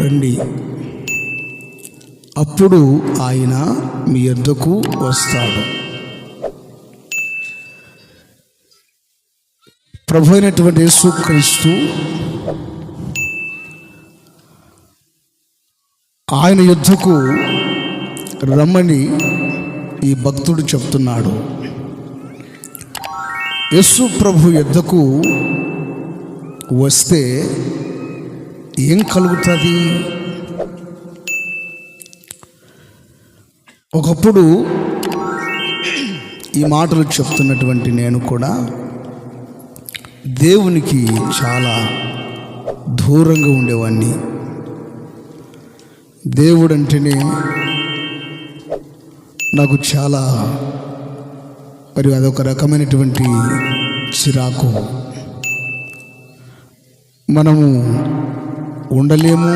రండి, అప్పుడు ఆయన మీ యొద్దకు వస్తాడు. ప్రభు అయినటువంటి యేసుక్రీస్తు ఆయన యొద్దకు రమ్మని ఈ భక్తుడు చెప్తున్నాడు. యేసు ప్రభు యొద్దకు వస్తే ఏం కలుగుతుంది? ఒకప్పుడు ఈ మాటలు చెప్తున్నటువంటి నేను కూడా దేవునికి చాలా దూరంగా ఉండేవాడిని. దేవుడు అంటేనే నాకు చాలా మరి అదొక రకమైనటువంటి చిరాకు. మనము ఉండలేము.